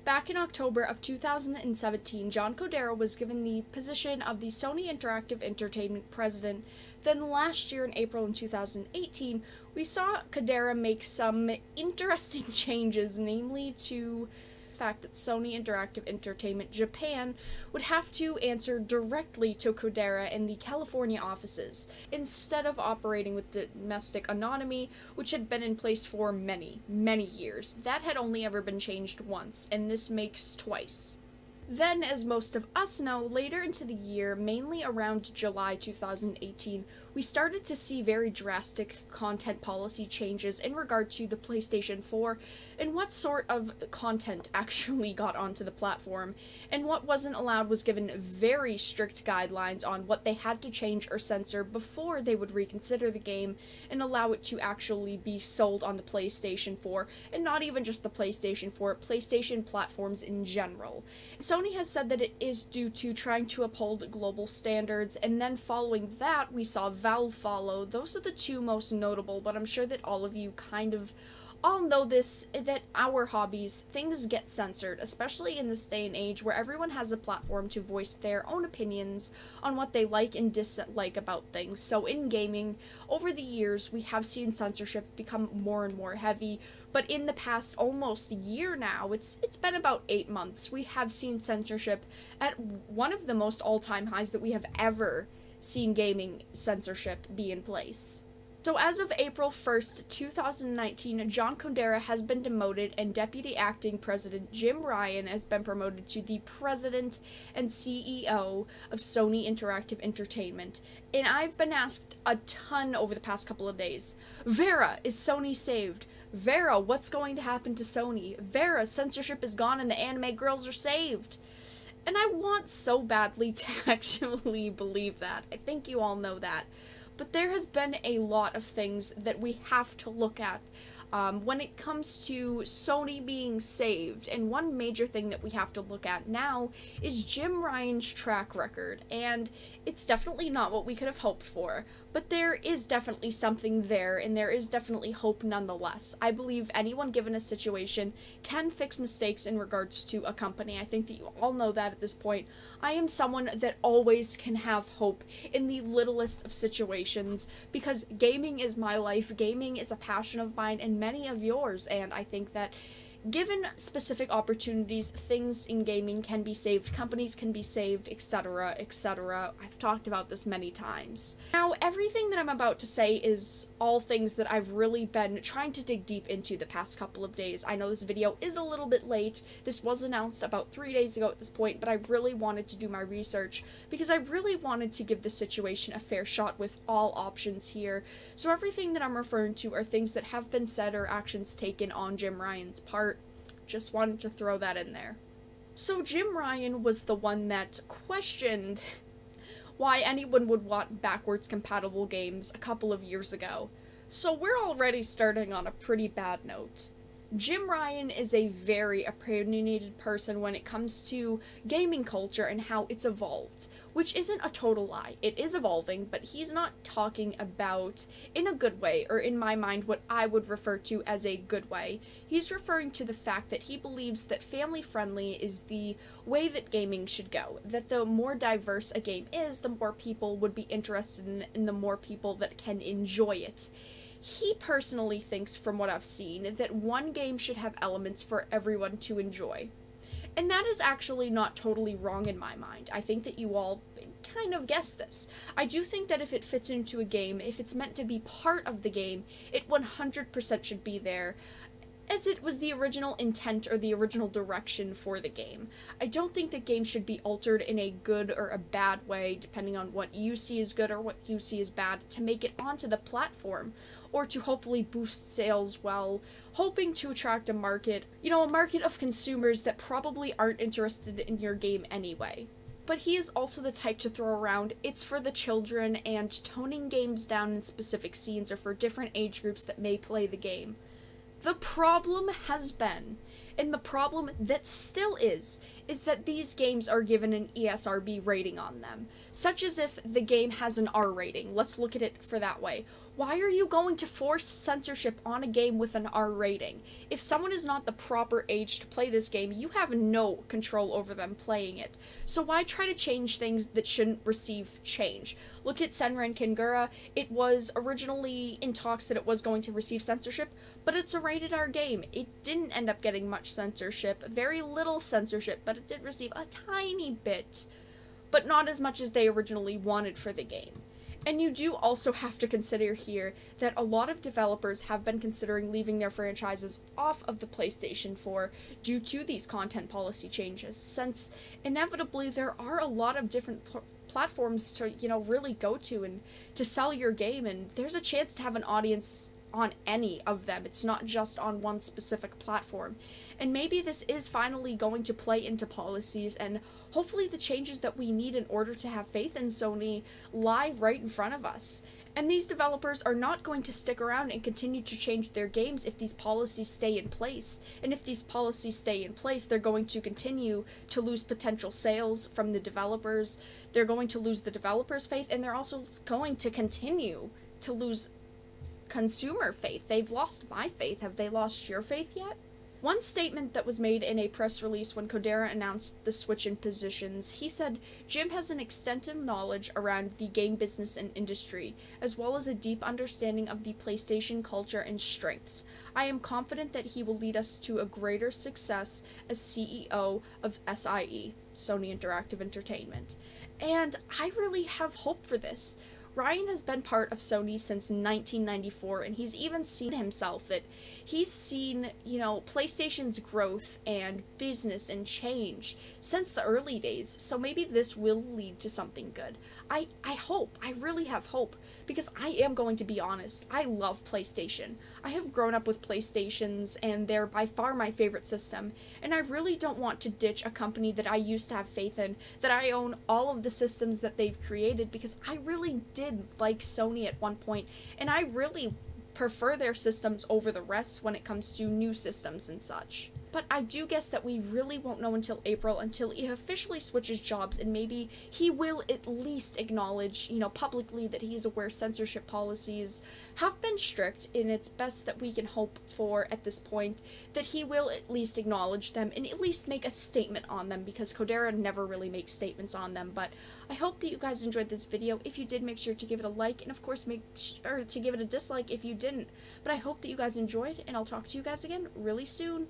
Back in October of 2017, John Kodera was given the position of the Sony Interactive Entertainment president. Then last year in April in 2018, we saw Kodera make some interesting changes, namely to the fact that Sony Interactive Entertainment Japan would have to answer directly to Kodera in the California offices, instead of operating with domestic autonomy, which had been in place for many, many years. That had only ever been changed once, and this makes twice. Then, as most of us know, later into the year, mainly around July 2018, we started to see very drastic content policy changes in regard to the PlayStation 4 and what sort of content actually got onto the platform, and what wasn't allowed was given very strict guidelines on what they had to change or censor before they would reconsider the game and allow it to actually be sold on the PlayStation 4, and not even just the PlayStation 4, PlayStation platforms in general. Sony has said that it is due to trying to uphold global standards, and then following that, we saw Valve follow. Those are the two most notable, but I'm sure that all of you kind of all know this, that our hobbies, things get censored, especially in this day and age where everyone has a platform to voice their own opinions on what they like and dislike about things. So in gaming, over the years, we have seen censorship become more and more heavy, but in the past almost year now, it's been about 8 months, we have seen censorship at one of the most all-time highs that we have ever seen gaming censorship be in place. So as of April 1st, 2019, John Kodera has been demoted and Deputy Acting President Jim Ryan has been promoted to the President and CEO of Sony Interactive Entertainment. And I've been asked a ton over the past couple of days, Vara, is Sony saved? Vara, what's going to happen to Sony? Vara, censorship is gone and the anime girls are saved. And I want so badly to actually believe that. I think you all know that. But there has been a lot of things that we have to look at when it comes to Sony being saved, and one major thing that we have to look at now is Jim Ryan's track record, and it's definitely not what we could have hoped for, but there is definitely something there, and there is definitely hope nonetheless. I believe anyone given a situation can fix mistakes in regards to a company. I think that you all know that at this point. I am someone that always can have hope in the littlest of situations, because gaming is my life, gaming is a passion of mine, and many of yours, and I think that given specific opportunities, things in gaming can be saved, companies can be saved, etc., etc. I've talked about this many times. Now, everything that I'm about to say is all things that I've really been trying to dig deep into the past couple of days. I know this video is a little bit late. This was announced about 3 days ago at this point, but I really wanted to do my research because I really wanted to give the situation a fair shot with all options here. So everything that I'm referring to are things that have been said or actions taken on Jim Ryan's part. Just wanted to throw that in there. So Jim Ryan was the one that questioned why anyone would want backwards compatible games a couple of years ago. So we're already starting on a pretty bad note. Jim Ryan is a very opinionated person when it comes to gaming culture and how it's evolved, which isn't a total lie. It is evolving, but he's not talking about in a good way, or in my mind, what I would refer to as a good way. He's referring to the fact that he believes that family-friendly is the way that gaming should go, that the more diverse a game is, the more people would be interested in it, and the more people that can enjoy it. He personally thinks, from what I've seen, that one game should have elements for everyone to enjoy. And that is actually not totally wrong in my mind. I think that you all kind of guessed this. I do think that if it fits into a game, if it's meant to be part of the game, it 100% should be there, as it was the original intent or the original direction for the game. I don't think that games should be altered in a good or a bad way, depending on what you see as good or what you see as bad, to make it onto the platform, or to hopefully boost sales while hoping to attract a market, a market of consumers that probably aren't interested in your game anyway. But he is also the type to throw around, it's for the children, and toning games down in specific scenes or for different age groups that may play the game. The problem has been, and the problem that still is that these games are given an ESRB rating on them, such as if the game has an R rating. Let's look at it for that way. Why are you going to force censorship on a game with an R rating? If someone is not the proper age to play this game, you have no control over them playing it. So why try to change things that shouldn't receive change? Look at Senran Kangura. It was originally in talks that it was going to receive censorship, but it's a rated R game. It didn't end up getting much censorship, very little censorship, but it did receive a tiny bit, but not as much as they originally wanted for the game. And you do also have to consider here that a lot of developers have been considering leaving their franchises off of the PlayStation 4 due to these content policy changes, since inevitably there are a lot of different platforms to, really go to and to sell your game, and there's a chance to have an audience on any of them. It's not just on one specific platform. And maybe this is finally going to play into policies, and hopefully the changes that we need in order to have faith in Sony lie right in front of us. And these developers are not going to stick around and continue to change their games if these policies stay in place. And if these policies stay in place, they're going to continue to lose potential sales from the developers. They're going to lose the developers' faith, and they're also going to continue to lose consumer faith. They've lost my faith. Have they lost your faith yet? One statement that was made in a press release when Kodera announced the switch in positions, he said, "Jim has an extensive knowledge around the game business and industry, as well as a deep understanding of the PlayStation culture and strengths. I am confident that he will lead us to a greater success as CEO of SIE, Sony Interactive Entertainment." And I really have hope for this. Ryan has been part of Sony since 1994, and he's even seen himself that he's seen, PlayStation's growth and business and change since the early days, so maybe this will lead to something good. I hope, I really have hope, because I am going to be honest, I love PlayStation. I have grown up with PlayStations, and they're by far my favorite system, and I really don't want to ditch a company that I used to have faith in, that I own all of the systems that they've created, because I really did like Sony at one point, and I really prefer their systems over the rest when it comes to new systems and such. But I do guess that we really won't know until April, until he officially switches jobs, and maybe he will at least acknowledge, publicly that he's aware censorship policies have been strict, and it's best that we can hope for at this point that he will at least acknowledge them and at least make a statement on them, because Kodera never really makes statements on them. But I hope that you guys enjoyed this video. If you did, make sure to give it a like, and of course make sure to give it a dislike if you didn't. But I hope that you guys enjoyed, and I'll talk to you guys again really soon.